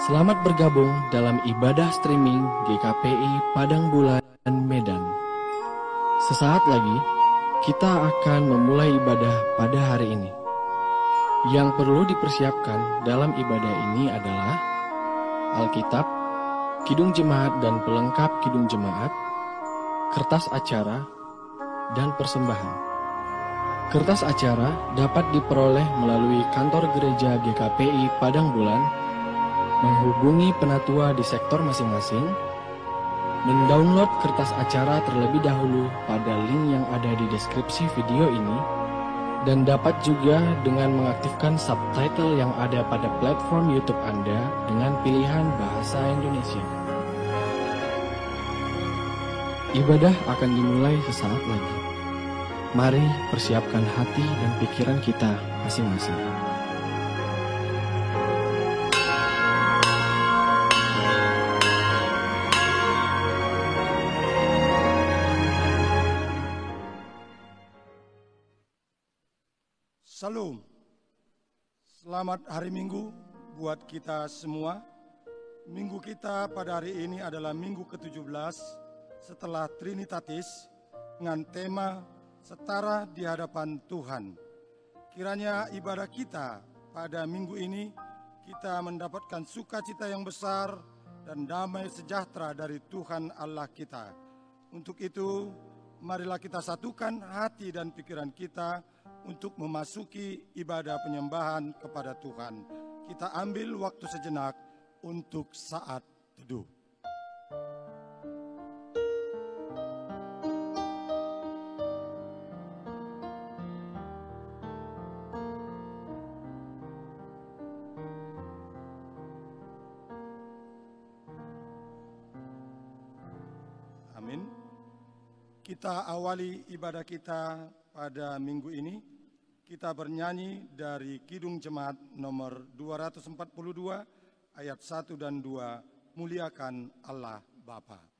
Selamat bergabung dalam ibadah streaming GKPI Padang Bulan Medan. Sesaat lagi, kita akan memulai ibadah pada hari ini. Yang perlu dipersiapkan dalam ibadah ini adalah Alkitab, Kidung Jemaat dan pelengkap Kidung Jemaat, kertas acara, dan persembahan. Kertas acara dapat diperoleh melalui kantor gereja GKPI Padang Bulan, menghubungi penatua di sektor masing-masing, mendownload kertas acara terlebih dahulu pada link yang ada di deskripsi video ini, dan dapat juga dengan mengaktifkan subtitle yang ada pada platform YouTube Anda dengan pilihan bahasa Indonesia. Ibadah akan dimulai sesaat lagi. Mari persiapkan hati dan pikiran kita masing-masing. Salam, selamat hari Minggu buat kita semua. Minggu kita pada hari ini adalah Minggu ke-17 setelah Trinitatis dengan tema Setara di hadapan Tuhan. Kiranya ibadah kita pada minggu ini kita mendapatkan sukacita yang besar dan damai sejahtera dari Tuhan Allah kita. Untuk itu, marilah kita satukan hati dan pikiran kita untuk memasuki ibadah penyembahan kepada Tuhan. Kita ambil waktu sejenak untuk saat teduh. Amin. Kita awali ibadah kita pada minggu ini. Kita bernyanyi dari Kidung Jemaat nomor 242 ayat 1 dan 2, Muliakan Allah Bapa.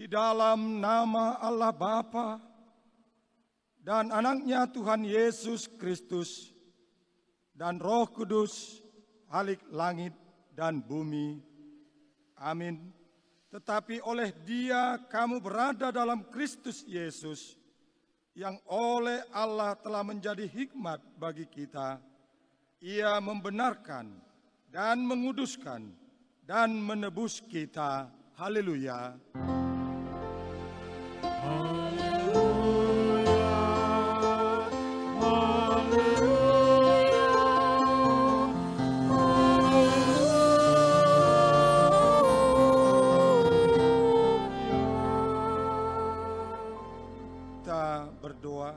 Dalam nama Allah Bapa dan anaknya Tuhan Yesus Kristus dan Roh Kudus, Halik langit dan bumi. Amin. Tetapi oleh Dia kamu berada dalam Kristus Yesus, yang oleh Allah telah menjadi hikmat bagi kita. Ia membenarkan dan menguduskan dan menebus kita. Haleluya. Berdoa.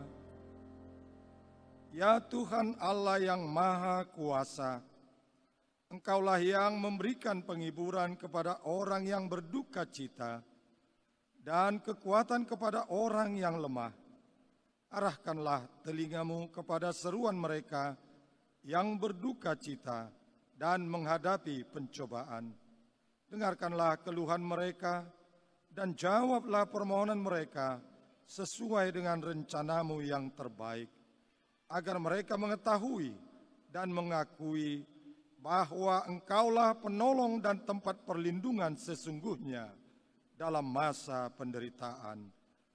Ya Tuhan Allah yang Maha Kuasa, Engkaulah yang memberikan penghiburan kepada orang yang berduka cita dan kekuatan kepada orang yang lemah. Arahkanlah telingamu kepada seruan mereka yang berduka cita dan menghadapi pencobaan. Dengarkanlah keluhan mereka dan jawablah permohonan mereka sesuai dengan rencanamu yang terbaik, agar mereka mengetahui dan mengakui bahwa Engkaulah penolong dan tempat perlindungan sesungguhnya dalam masa penderitaan.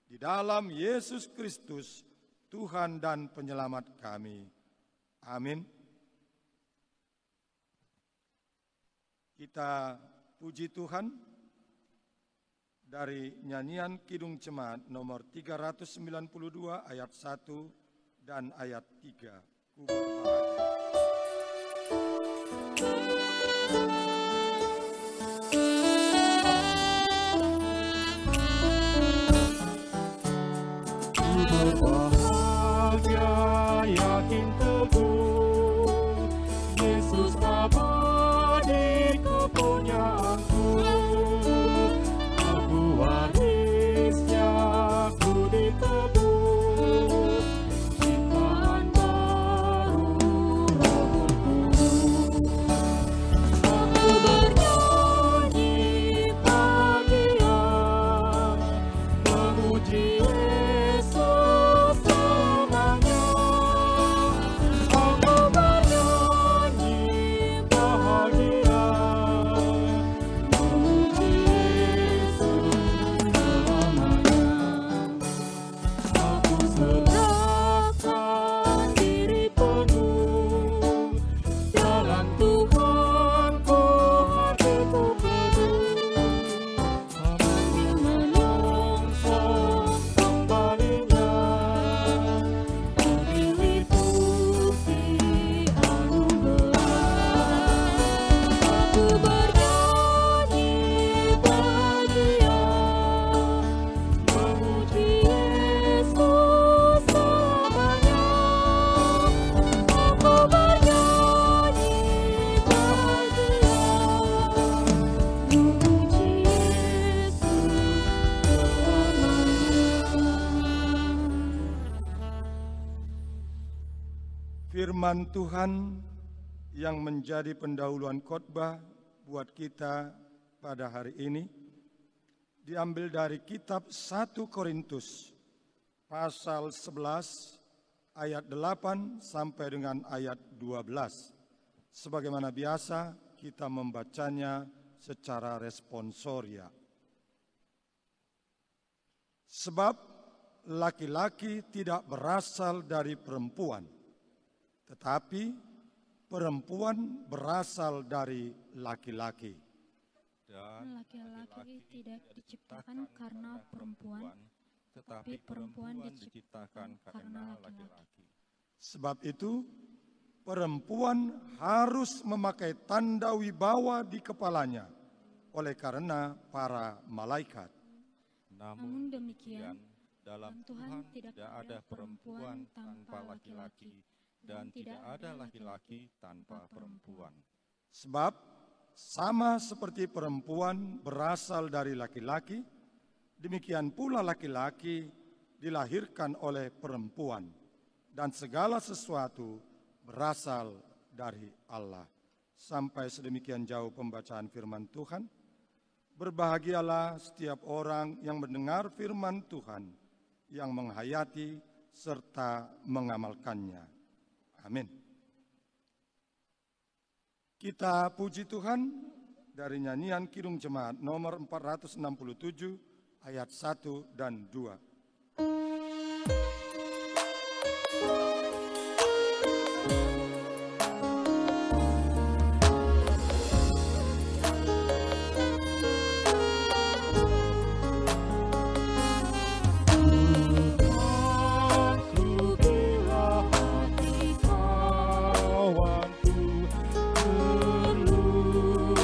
Di dalam Yesus Kristus, Tuhan dan Penyelamat kami. Amin. Kita puji Tuhan dari nyanyian Kidung Jemaat nomor 392 ayat 1 dan ayat 3. Ku berbahagia. Berbahagia, yakin teguh, Yesus abadi kepunyaanku. Aku warisnya, ku ditebus, ciptaan baru Roh Kudus. Aku bernyanyi bahagia, memuji Firman Tuhan yang menjadi pendahuluan khotbah buat kita pada hari ini diambil dari kitab 1 Korintus pasal 11 ayat 8 sampai dengan ayat 12. Sebagaimana biasa kita membacanya secara responsoria. Sebab laki-laki tidak berasal dari perempuan, tetapi perempuan berasal dari laki-laki. Dan laki-laki tidak diciptakan karena perempuan, tetapi perempuan diciptakan karena laki-laki. Sebab itu, perempuan harus memakai tanda wibawa di kepalanya oleh karena para malaikat. Namun demikian, dalam Tuhan tidak ada perempuan tanpa laki-laki, dan tidak ada laki-laki tanpa perempuan. Sebab sama seperti perempuan berasal dari laki-laki, demikian pula laki-laki dilahirkan oleh perempuan, dan segala sesuatu berasal dari Allah. Sampai sedemikian jauh pembacaan firman Tuhan. Berbahagialah setiap orang yang mendengar firman Tuhan, yang menghayati serta mengamalkannya. Amin. Kita puji Tuhan dari nyanyian Kidung Jemaat nomor 467 ayat 1 dan 2.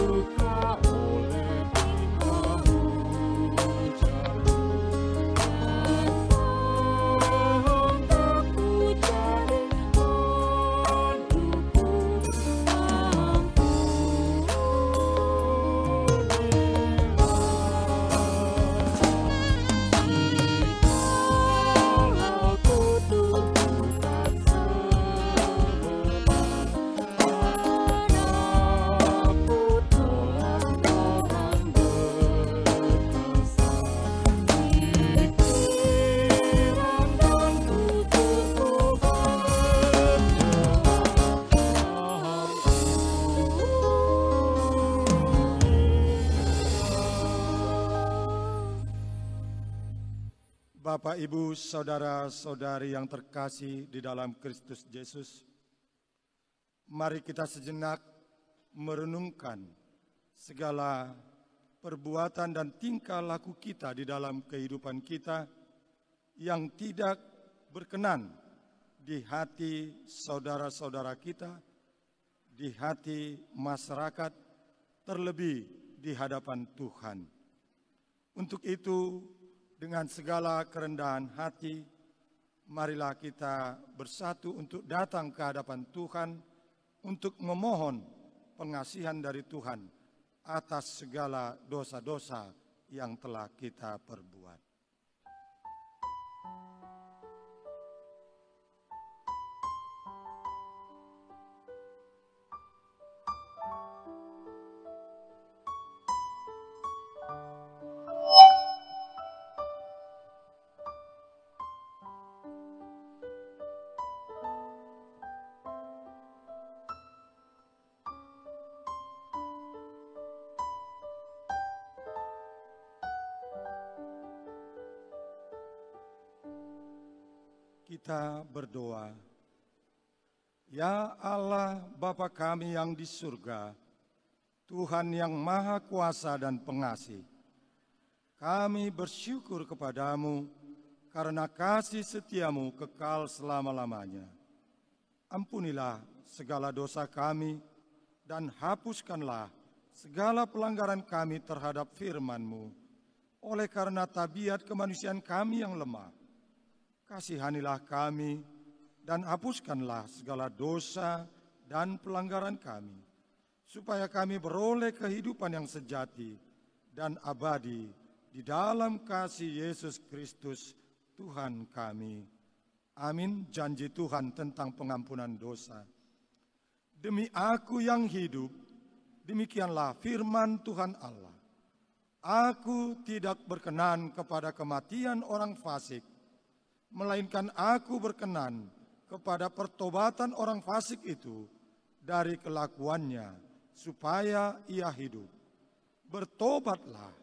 terluka oleh timpamu jalan. Bapak, Ibu, saudara-saudari yang terkasih di dalam Kristus Yesus, mari kita sejenak merenungkan segala perbuatan dan tingkah laku kita di dalam kehidupan kita yang tidak berkenan di hati saudara-saudara kita, di hati masyarakat, terlebih di hadapan Tuhan. Untuk itu, dengan segala kerendahan hati, marilah kita bersatu untuk datang ke hadapan Tuhan untuk memohon pengasihan dari Tuhan atas segala dosa-dosa yang telah kita perbuat. Kita berdoa. Ya Allah, Bapa kami yang di surga, Tuhan yang Maha Kuasa dan Pengasih, kami bersyukur kepadamu karena kasih setiamu kekal selama-lamanya. Ampunilah segala dosa kami dan hapuskanlah segala pelanggaran kami terhadap firman-Mu. Oleh karena tabiat kemanusiaan kami yang lemah, kasihanilah kami dan hapuskanlah segala dosa dan pelanggaran kami, supaya kami beroleh kehidupan yang sejati dan abadi di dalam kasih Yesus Kristus Tuhan kami. Amin. Janji Tuhan tentang pengampunan dosa. Demi aku yang hidup, demikianlah firman Tuhan Allah. Aku tidak berkenan kepada kematian orang fasik, melainkan aku berkenan kepada pertobatan orang fasik itu dari kelakuannya, supaya ia hidup. Bertobatlah,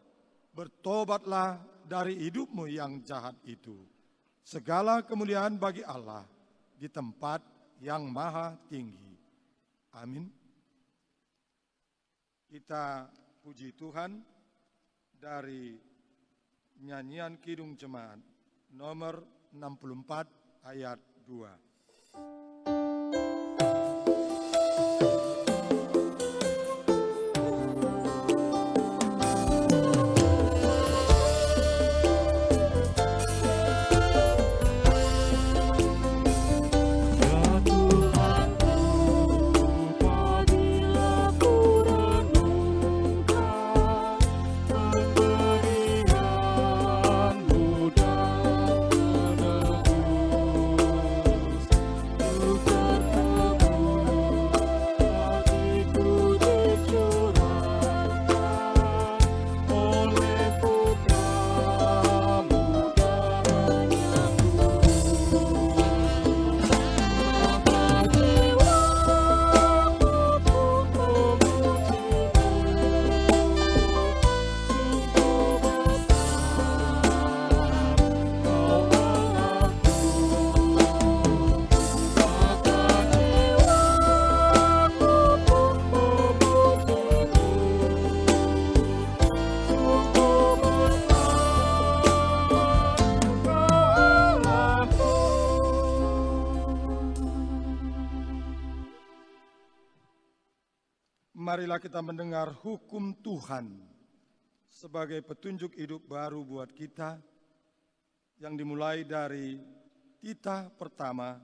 bertobatlah dari hidupmu yang jahat itu. Segala kemuliaan bagi Allah di tempat yang maha tinggi. Amin. Kita puji Tuhan dari nyanyian Kidung Jemaat nomor 64 ayat 2. Marilah kita mendengar hukum Tuhan sebagai petunjuk hidup baru buat kita yang dimulai dari titah pertama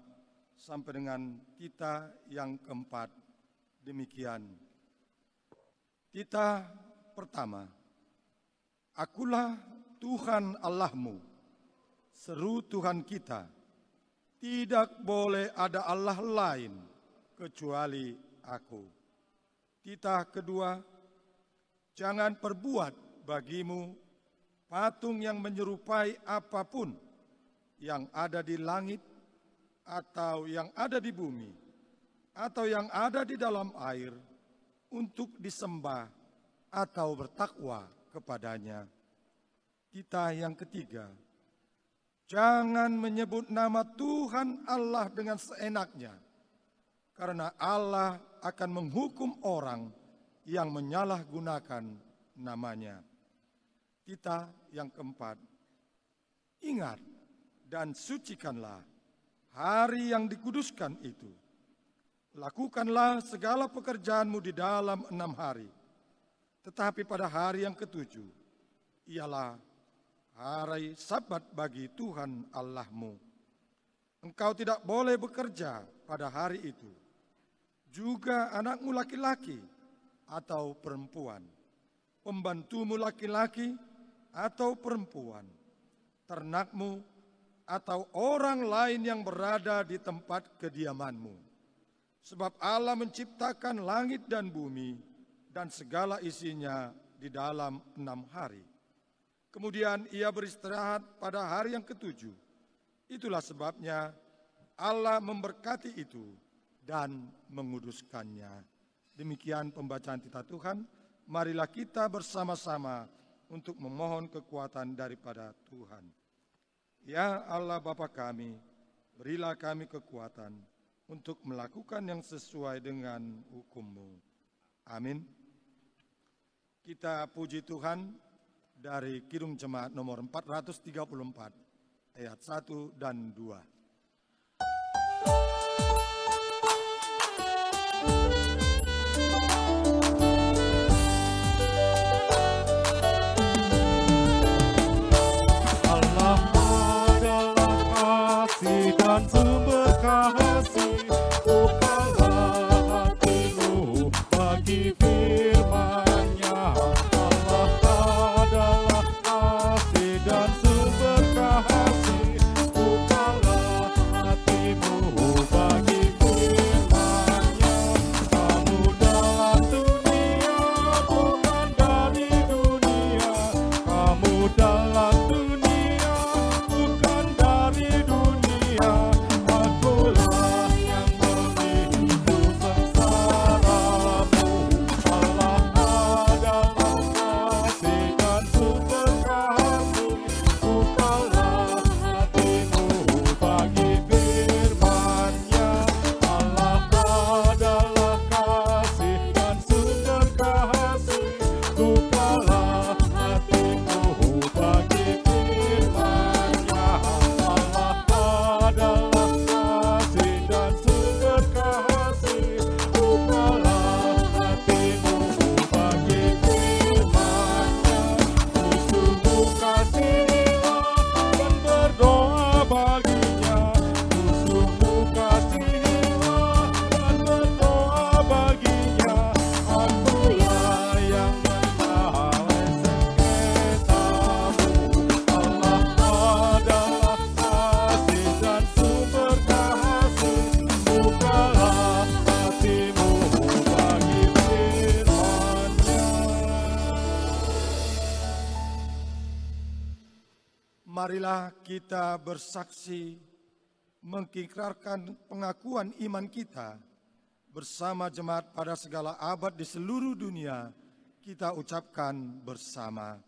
sampai dengan titah yang keempat. Demikian. Titah pertama. Akulah Tuhan Allahmu, seru Tuhan kita. Tidak boleh ada Allah lain kecuali aku. Titah kedua, jangan perbuat bagimu patung yang menyerupai apapun yang ada di langit atau yang ada di bumi atau yang ada di dalam air untuk disembah atau bertakwa kepadanya. Titah yang ketiga, Jangan menyebut nama Tuhan Allah dengan seenaknya, karena Allah akan menghukum orang yang menyalahgunakan namanya. Kita yang keempat, ingat dan sucikanlah hari yang dikuduskan itu. Lakukanlah segala pekerjaanmu di dalam 6 hari. Tetapi pada hari yang ketujuh, ialah hari Sabat bagi Tuhan Allahmu. Engkau tidak boleh bekerja pada hari itu. Juga anakmu laki-laki atau perempuan, pembantumu laki-laki atau perempuan, ternakmu atau orang lain yang berada di tempat kediamanmu. Sebab Allah menciptakan langit dan bumi dan segala isinya di dalam 6 hari. Kemudian ia beristirahat pada hari yang ketujuh. Itulah sebabnya Allah memberkati itu dan menguduskannya. Demikian pembacaan kita Tuhan. Marilah kita bersama-sama untuk memohon kekuatan daripada Tuhan. Ya Allah Bapa kami, berilah kami kekuatan untuk melakukan yang sesuai dengan hukum-Mu. Amin. Kita puji Tuhan dari Kidung Jemaat nomor 434, ayat 1 dan 2. Allah adalah kasih dan sumber kasih, bukalah hatimu bagi firman-Nya. Allah adalah kasih dan sumber kasih, bukalah hatimu bagi firman-Nya. Kamu dalam dunia, bukan dari dunia. Kamu dalam dunia, bukan dari dunia. Akulah yang memikul sengsaramu. Allah adalah kasih dan sumber kasih, bukalah hatimu bagi firman-Nya. Allah adalah kasih dan sumber kasih, bukalah hatimu bagi firman-Nya. Allah adalah kasih dan sumber kasih, bukalah hatimu bagi firman-Nya. Musuhmu kasihilah dan berdoa baginya. Musuhmu kasihilah dan berdoa baginya. Akulah yang menyalai sengketamu. Allah adalah kasih dan sumber kasih, bukalah hatimu bagi firman-Nya. Marilah kita bersaksi mengikrarkan pengakuan iman kita bersama jemaat pada segala abad di seluruh dunia. Kita ucapkan bersama.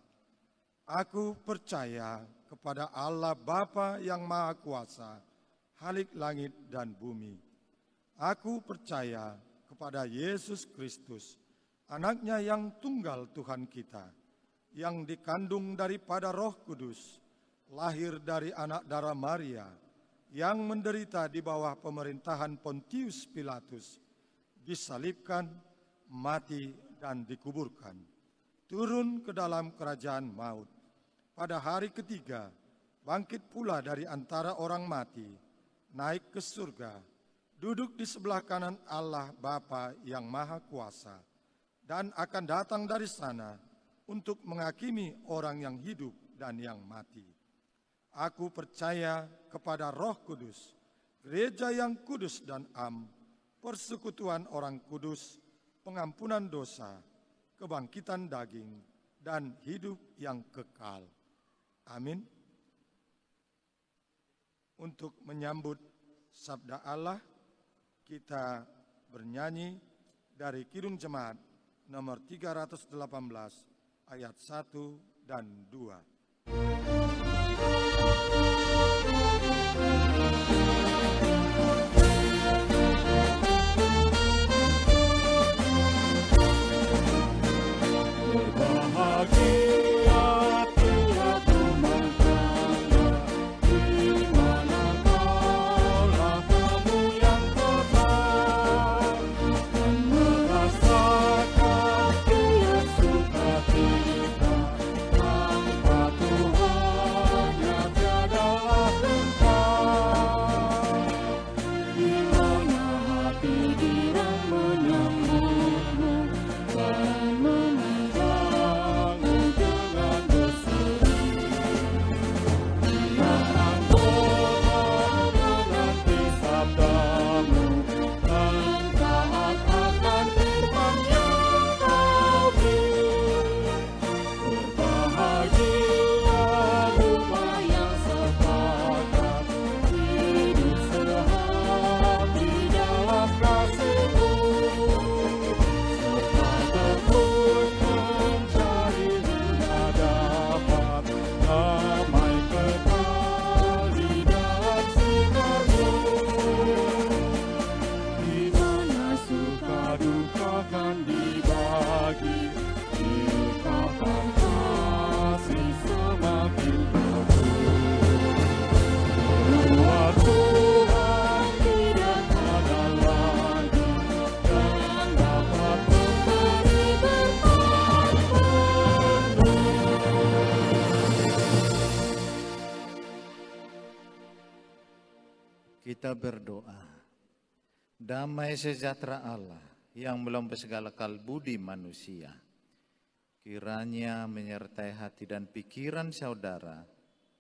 Aku percaya kepada Allah Bapa yang Maha Kuasa, Khalik langit dan bumi. Aku percaya kepada Yesus Kristus, Anak-Nya yang tunggal Tuhan kita, yang dikandung daripada Roh Kudus, lahir dari anak darah Maria, yang menderita di bawah pemerintahan Pontius Pilatus, disalibkan, mati, dan dikuburkan, turun ke dalam kerajaan maut. Pada hari ketiga, bangkit pula dari antara orang mati, naik ke surga, duduk di sebelah kanan Allah Bapa yang Maha Kuasa, dan akan datang dari sana untuk menghakimi orang yang hidup dan yang mati. Aku percaya kepada Roh Kudus, gereja yang kudus dan am, persekutuan orang kudus, pengampunan dosa, kebangkitan daging, dan hidup yang kekal. Amin. Untuk menyambut sabda Allah, kita bernyanyi dari Kidung Jemaat nomor 318 ayat 1 dan 2. Berbahagia tiap rumah tangga di mana kaulah kamu yang tepat dan merasakan tiap sukacita tanpa Tuhannya tiada tempat. Di mana hati girang menyambutmu dan memandangmu dengan berseri. Dia akan menanti sabdamu dan taat akan firman yang kau beri. Berbahagia rumah yang sepakat hidup sehati dalam kasih-Mu, serta tekun mencari hingga dapat damai kekal di dalam sinar-Mu. Di mana suka duka kan dibagi, ikatan kasih semakin teguh. Dua Tuhan tidak ada lagi yang dapat memberi berkat Kita berdoa. Damai sejahtera Allah yang melampaui segala akal budi manusia, kiranya menyertai hati dan pikiran saudara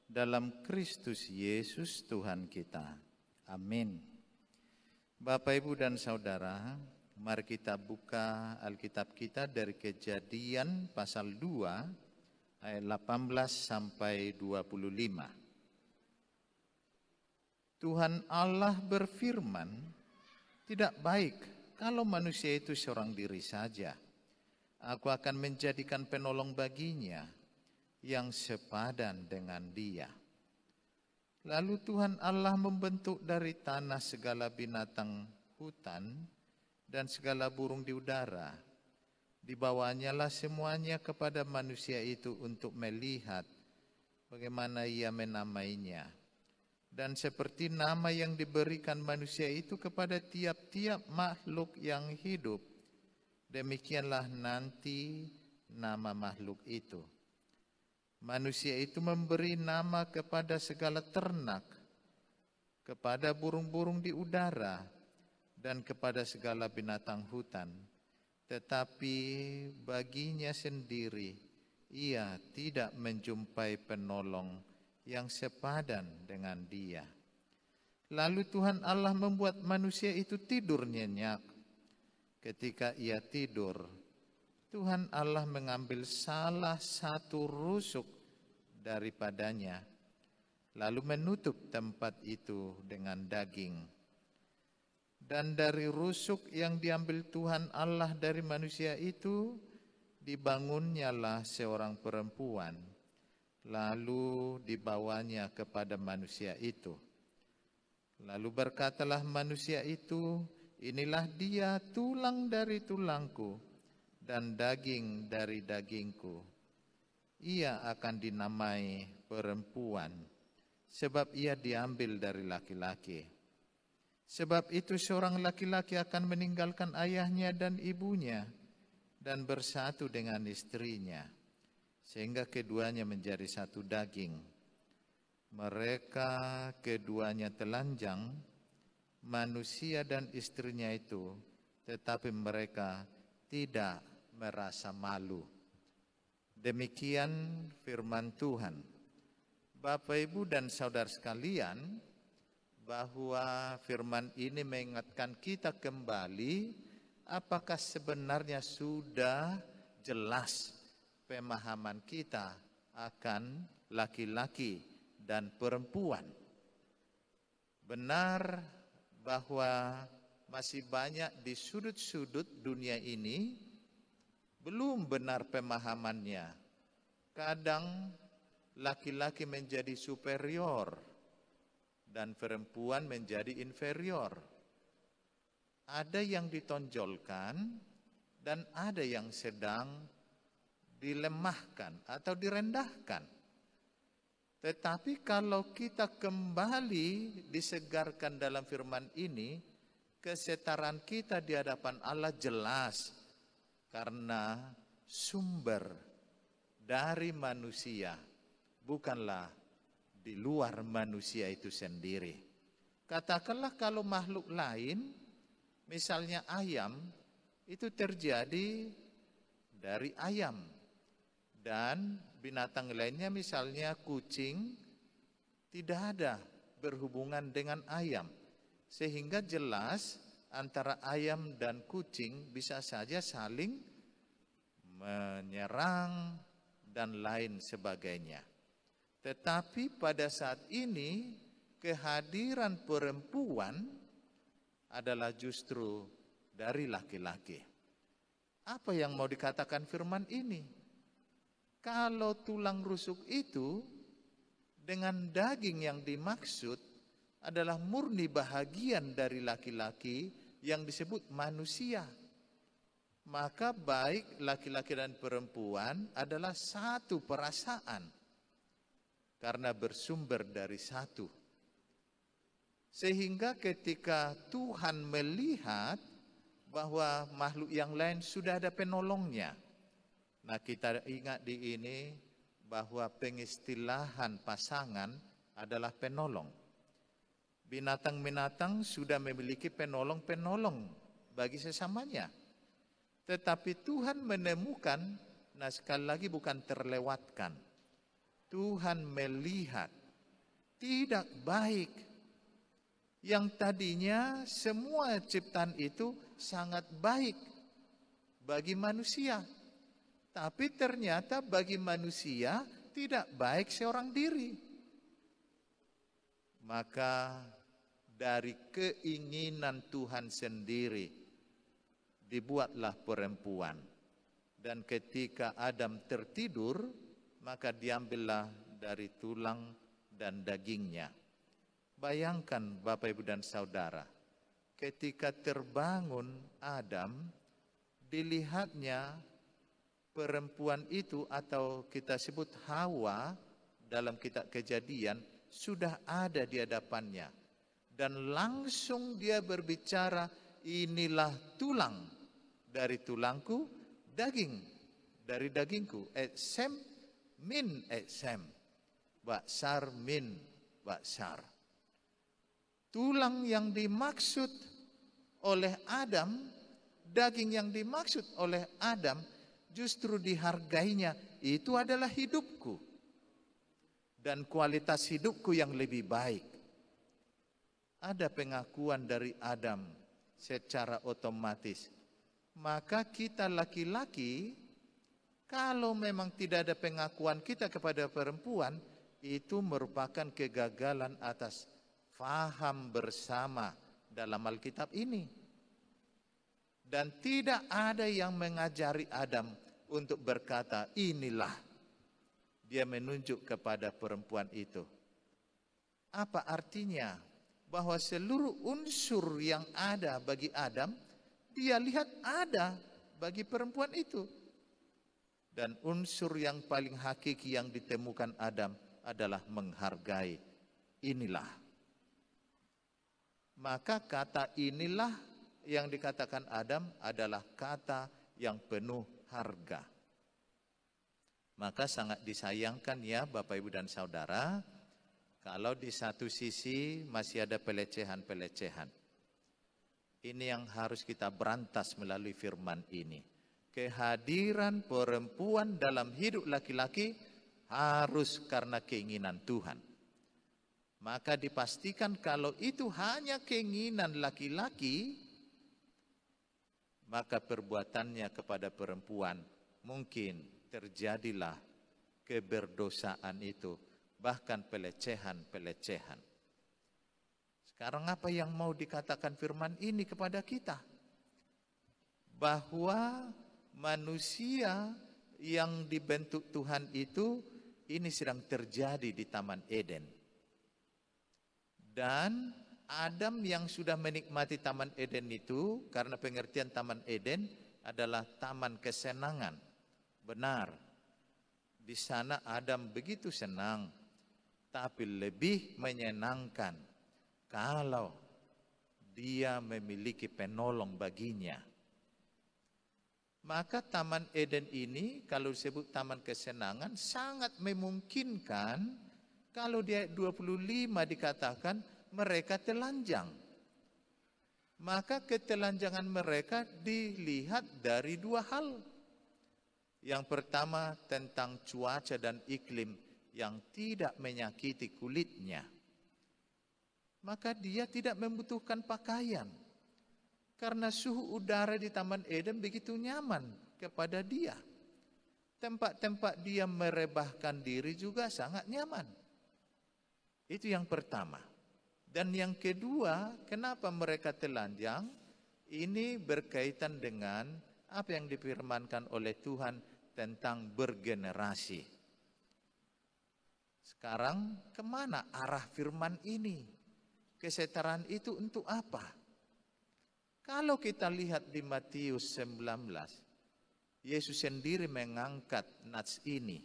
dalam Kristus Yesus Tuhan kita. Amin. Bapak, Ibu, dan Saudara, mari kita buka Alkitab kita dari Kejadian pasal 2 ayat 18 sampai 25. Tuhan Allah berfirman, tidak baik kalau manusia itu seorang diri saja. Aku akan menjadikan penolong baginya yang sepadan dengan dia. Lalu Tuhan Allah membentuk dari tanah segala binatang hutan dan segala burung di udara. Dibawanyalah semuanya kepada manusia itu untuk melihat bagaimana ia menamainya. Dan seperti nama yang diberikan manusia itu kepada tiap-tiap makhluk yang hidup, demikianlah nanti nama makhluk itu. Manusia itu memberi nama kepada segala ternak, kepada burung-burung di udara, dan kepada segala binatang hutan. Tetapi baginya sendiri, ia tidak menjumpai penolong yang sepadan dengan dia. Lalu Tuhan Allah membuat manusia itu tidur nyenyak. Ketika ia tidur, Tuhan Allah mengambil salah satu rusuk daripadanya, lalu menutup tempat itu dengan daging. Dan dari rusuk yang diambil Tuhan Allah dari manusia itu, dibangunnyalah seorang perempuan. Lalu dibawanya kepada manusia itu. Lalu berkatalah manusia itu, inilah dia, tulang dari tulangku dan daging dari dagingku. Ia akan dinamai perempuan, sebab ia diambil dari laki-laki. Sebab itu seorang laki-laki akan meninggalkan ayahnya dan ibunya dan bersatu dengan istrinya, sehingga keduanya menjadi satu daging. Mereka keduanya telanjang, manusia dan istrinya itu, tetapi mereka tidak merasa malu. Demikian firman Tuhan. Bapak, Ibu, dan saudara sekalian, bahwa firman ini mengingatkan kita kembali apakah sebenarnya sudah jelas pemahaman kita akan laki-laki dan perempuan. Benar bahwa masih banyak di sudut-sudut dunia ini belum benar pemahamannya. Kadang laki-laki menjadi superior dan perempuan menjadi inferior. Ada yang ditonjolkan dan ada yang sedang dilemahkan atau direndahkan. Tetapi kalau kita kembali disegarkan dalam firman ini, kesetaraan kita di hadapan Allah jelas karena sumber dari manusia, bukanlah di luar manusia itu sendiri. Katakanlah kalau makhluk lain, misalnya ayam, itu terjadi dari ayam. Dan binatang lainnya misalnya kucing, tidak ada berhubungan dengan ayam. Sehingga jelas antara ayam dan kucing bisa saja saling menyerang dan lain sebagainya. Tetapi pada saat ini kehadiran perempuan adalah justru dari laki-laki. Apa yang mau dikatakan firman ini? Kalau tulang rusuk itu dengan daging yang dimaksud adalah murni bahagian dari laki-laki yang disebut manusia. Maka baik laki-laki dan perempuan adalah satu perasaan. Karena bersumber dari satu. Sehingga ketika Tuhan melihat bahwa makhluk yang lain sudah ada penolongnya. Nah, kita ingat di ini bahwa pengistilahan pasangan adalah penolong. Binatang-binatang sudah memiliki penolong-penolong bagi sesamanya. Tetapi Tuhan menemukan, nah sekali lagi bukan terlewatkan. Tuhan melihat tidak baik. Yang tadinya semua ciptaan itu sangat baik bagi manusia. Tapi ternyata bagi manusia tidak baik seorang diri. Maka dari keinginan Tuhan sendiri dibuatlah perempuan. Dan ketika Adam tertidur, maka diambillah dari tulang dan dagingnya. Bayangkan Bapak Ibu dan Saudara, ketika terbangun Adam, dilihatnya perempuan itu atau kita sebut Hawa dalam kitab Kejadian sudah ada di hadapannya. Dan langsung dia berbicara, inilah tulang dari tulangku, daging dari dagingku. Sem min sem, baksar min baksar. Tulang yang dimaksud oleh Adam, daging yang dimaksud oleh Adam, justru dihargainya, itu adalah hidupku. Dan kualitas hidupku yang lebih baik. Ada pengakuan dari Adam secara otomatis. Maka kita laki-laki, kalau memang tidak ada pengakuan kita kepada perempuan, itu merupakan kegagalan atas faham bersama dalam Alkitab ini. Dan tidak ada yang mengajari Adam untuk berkata, inilah. Dia menunjuk kepada perempuan itu. Apa artinya? Bahwa seluruh unsur yang ada bagi Adam, dia lihat ada bagi perempuan itu. Dan unsur yang paling hakiki yang ditemukan Adam adalah menghargai. Inilah. Maka kata inilah yang dikatakan Adam adalah kata yang penuh harga. Maka sangat disayangkan ya Bapak Ibu dan Saudara, kalau di satu sisi masih ada pelecehan-pelecehan. Ini yang harus kita berantas melalui firman ini. Kehadiran perempuan dalam hidup laki-laki harus karena keinginan Tuhan. Maka dipastikan kalau itu hanya keinginan laki-laki, maka perbuatannya kepada perempuan mungkin terjadilah keberdosaan itu, bahkan pelecehan-pelecehan. Sekarang apa yang mau dikatakan firman ini kepada kita? Bahwa manusia yang dibentuk Tuhan itu, ini sedang terjadi di Taman Eden. Dan Adam yang sudah menikmati Taman Eden itu, karena pengertian Taman Eden adalah taman kesenangan. Benar, di sana Adam begitu senang, tapi lebih menyenangkan kalau dia memiliki penolong baginya. Maka Taman Eden ini kalau disebut taman kesenangan sangat memungkinkan kalau di ayat 25 dikatakan mereka telanjang. Maka ketelanjangan mereka dilihat dari dua hal. Yang pertama tentang cuaca dan iklim yang tidak menyakiti kulitnya. Maka dia tidak membutuhkan pakaian. Karena suhu udara di Taman Eden begitu nyaman kepada dia. Tempat-tempat dia merebahkan diri juga sangat nyaman. Itu yang pertama. Dan yang kedua, kenapa mereka telanjang? Ini berkaitan dengan apa yang difirmankan oleh Tuhan tentang bergenerasi. Sekarang kemana arah firman ini? Kesetaraan itu untuk apa? Kalau kita lihat di Matius 19, Yesus sendiri mengangkat nats ini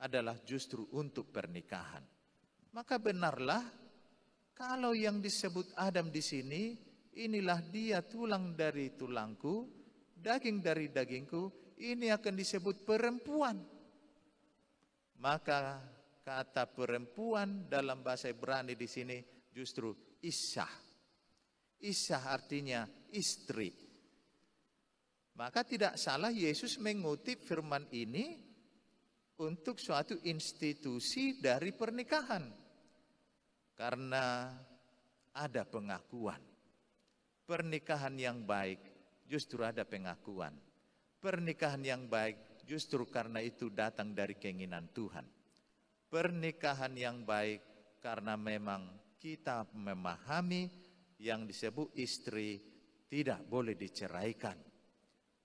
adalah justru untuk pernikahan. Maka benarlah kalau yang disebut Adam di sini, inilah dia tulang dari tulangku, daging dari dagingku, ini akan disebut perempuan. Maka kata perempuan dalam bahasa Ibrani di sini justru Isah. Isah artinya istri. Maka tidak salah Yesus mengutip firman ini untuk suatu institusi dari pernikahan. Karena ada pengakuan. Pernikahan yang baik justru ada pengakuan. Pernikahan yang baik justru karena itu datang dari keinginan Tuhan. Pernikahan yang baik karena memang kita memahami yang disebut istri tidak boleh diceraikan.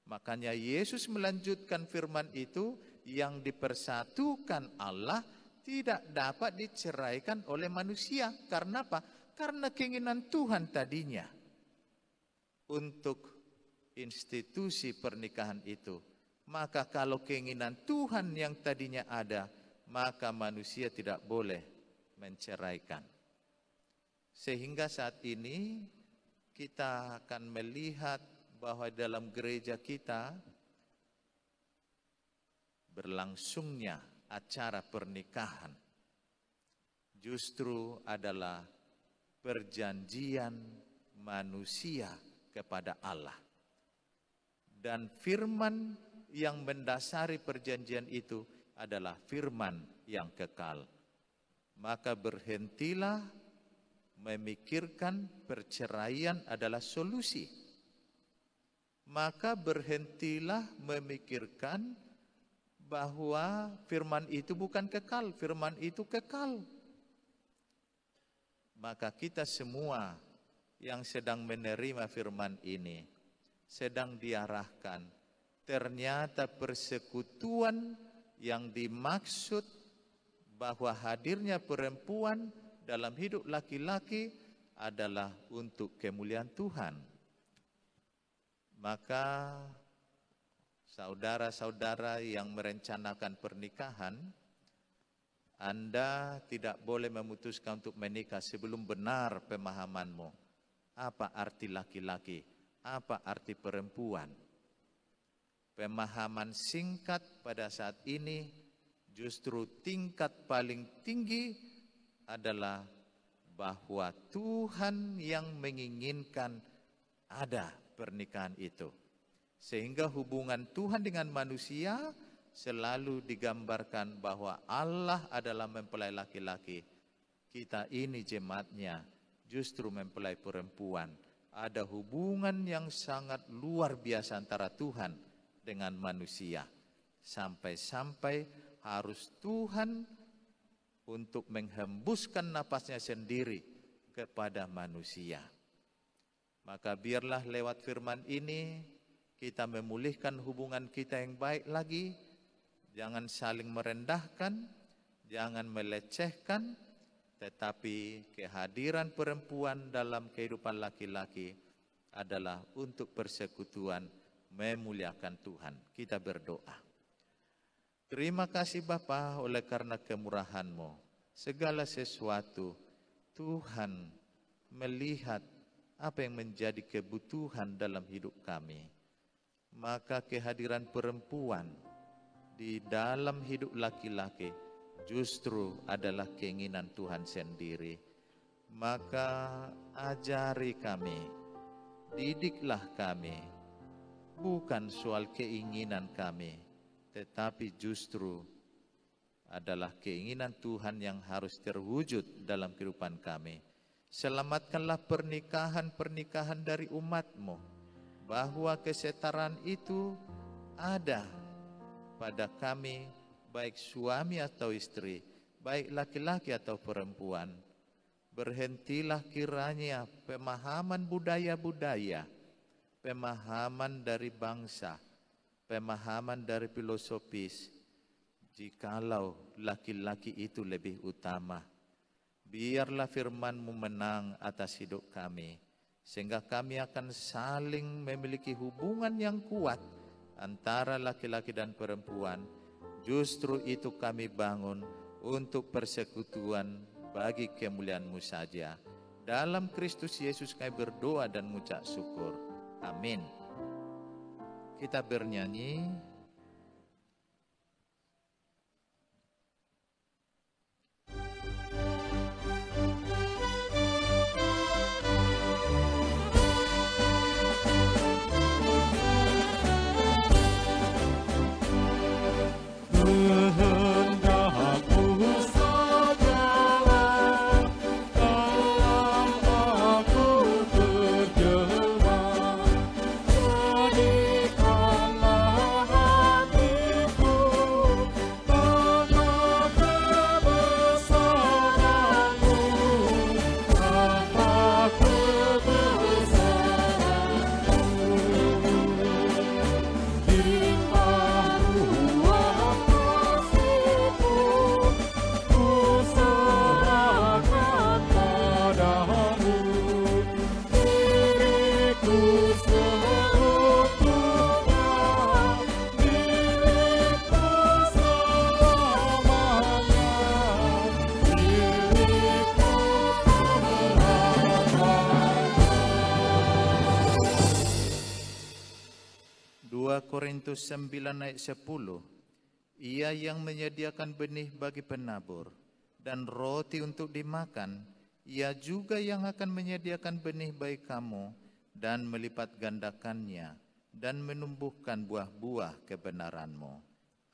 Makanya Yesus melanjutkan firman itu, yang dipersatukan Allah tidak dapat diceraikan oleh manusia. Karena apa? Karena keinginan Tuhan tadinya untuk institusi pernikahan itu. Maka kalau keinginan Tuhan yang tadinya ada, maka manusia tidak boleh menceraikan. Sehingga saat ini kita akan melihat bahwa dalam gereja kita berlangsungnya acara pernikahan justru adalah perjanjian manusia kepada Allah. Dan firman yang mendasari perjanjian itu adalah firman yang kekal. Maka berhentilah memikirkan perceraian adalah solusi. Maka berhentilah memikirkan bahwa firman itu bukan kekal, firman itu kekal. Maka kita semua yang sedang menerima firman ini sedang diarahkan. Ternyata persekutuan yang dimaksud bahwa hadirnya perempuan dalam hidup laki-laki adalah untuk kemuliaan Tuhan. Maka saudara-saudara yang merencanakan pernikahan, Anda tidak boleh memutuskan untuk menikah sebelum benar pemahamanmu. Apa arti laki-laki? Apa arti perempuan? Pemahaman singkat pada saat ini justru tingkat paling tinggi adalah bahwa Tuhan yang menginginkan ada pernikahan itu. Sehingga hubungan Tuhan dengan manusia selalu digambarkan bahwa Allah adalah mempelai laki-laki. Kita ini jemaatnya justru mempelai perempuan. Ada hubungan yang sangat luar biasa antara Tuhan dengan manusia. Sampai-sampai harus Tuhan untuk menghembuskan napasnya sendiri kepada manusia. Maka biarlah lewat firman ini kita memulihkan hubungan kita yang baik lagi. Jangan saling merendahkan, jangan melecehkan, tetapi kehadiran perempuan dalam kehidupan laki-laki adalah untuk persekutuan memuliakan Tuhan. Kita berdoa. Terima kasih Bapa oleh karena kemurahan-Mu. Segala sesuatu Tuhan melihat apa yang menjadi kebutuhan dalam hidup kami. Maka kehadiran perempuan di dalam hidup laki-laki justru adalah keinginan Tuhan sendiri. Maka ajari kami, didiklah kami, bukan soal keinginan kami, tetapi justru adalah keinginan Tuhan yang harus terwujud dalam kehidupan kami. Selamatkanlah pernikahan-pernikahan dari umat-Mu, bahwa kesetaraan itu ada pada kami, baik suami atau istri, baik laki-laki atau perempuan. Berhentilah kiranya pemahaman budaya-budaya, pemahaman dari bangsa, pemahaman dari filosofis, jikalau laki-laki itu lebih utama. Biarlah firman-Mu menang atas hidup kami, sehingga kami akan saling memiliki hubungan yang kuat antara laki-laki dan perempuan. Justru itu kami bangun untuk persekutuan bagi kemuliaan-Mu saja. Dalam Kristus Yesus kami berdoa dan mengucap syukur. Amin. Kita bernyanyi. Korintus 9 ayat 10. Ia yang menyediakan benih bagi penabur dan roti untuk dimakan, Ia juga yang akan menyediakan benih bagi kamu dan melipat gandakannya dan menumbuhkan buah-buah kebenaran-Mu.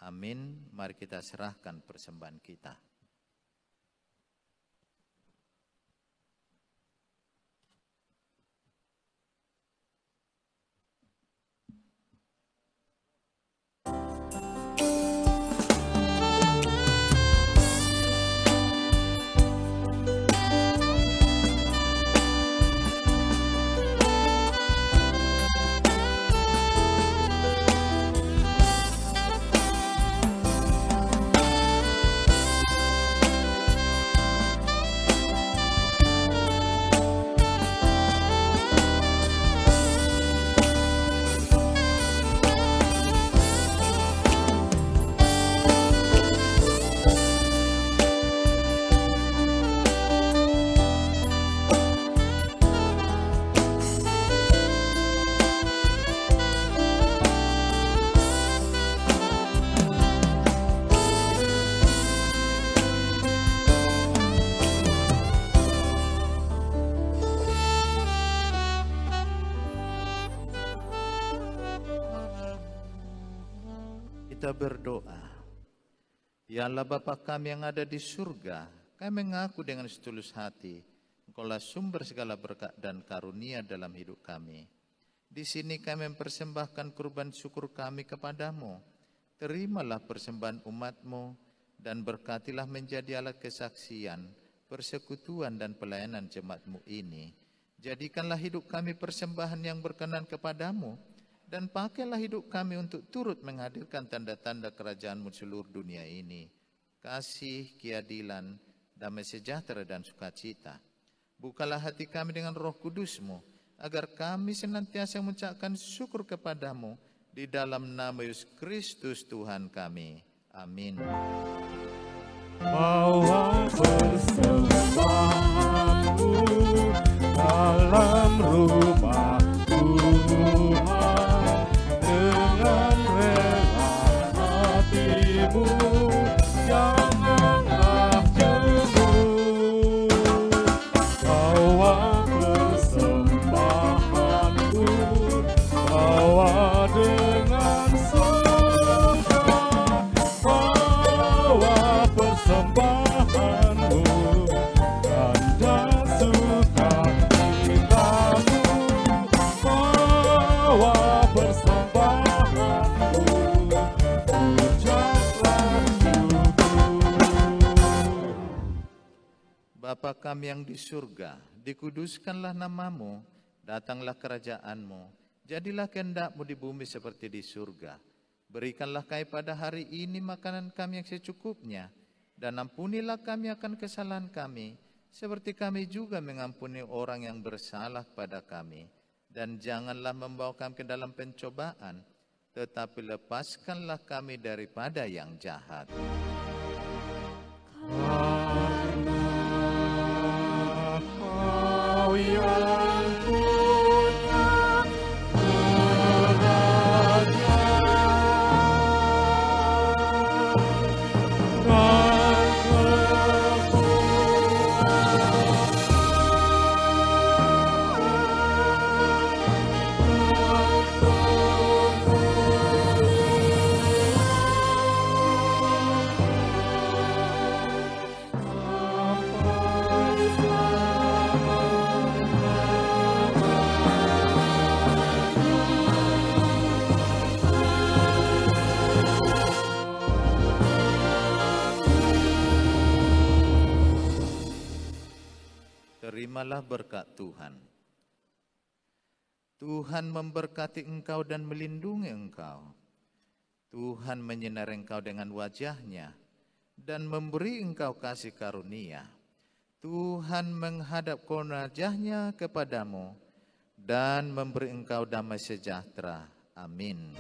Amin. Mari kita serahkan persembahan kita. Kita berdoa. Ya Allah Bapa kami yang ada di surga, kami mengaku dengan setulus hati, Engkaulah sumber segala berkat dan karunia dalam hidup kami. Di sini kami mempersembahkan kurban syukur kami kepadamu. Terimalah persembahan umat-Mu dan berkatilah menjadi alat kesaksian, persekutuan dan pelayanan jemaat-Mu ini. Jadikanlah hidup kami persembahan yang berkenan kepadamu, dan pakailah hidup kami untuk turut menghadirkan tanda-tanda kerajaan-Mu seluruh dunia ini. Kasih, keadilan, damai sejahtera dan sukacita. Bukalah hati kami dengan Roh Kudus-Mu, agar kami senantiasa mengucapkan syukur kepadamu di dalam nama Yesus Kristus Tuhan kami. Amin. Bawa persembahanmu dalam rumah Tuhan, dengan rela hatimu janganlah jemu. Bawa persembahanmu, bawa dengan sungkawa, bawa persembahanmu, tanda sukacitamu, bawa persembahanmu, ucaplah syukur. Bapa kami yang di surga, dikuduskanlah namamu, datanglah kerajaanmu, jadilah kehendak-Mu di bumi seperti di surga. Berikanlah kami pada hari ini makanan kami yang secukupnya, dan ampunilah kami akan kesalahan kami, seperti kami juga mengampuni orang yang bersalah kepada kami. Dan janganlah membawa kami ke dalam pencobaan, tetapi lepaskanlah kami daripada yang jahat. Kau yang punya Terimalah berkat Tuhan. Tuhan memberkati engkau dan melindungi engkau. Tuhan menyinari engkau dengan wajah-Nya dan memberi engkau kasih karunia. Tuhan menghadap wajah-Nya kepadamu dan memberi engkau damai sejahtera. Amin.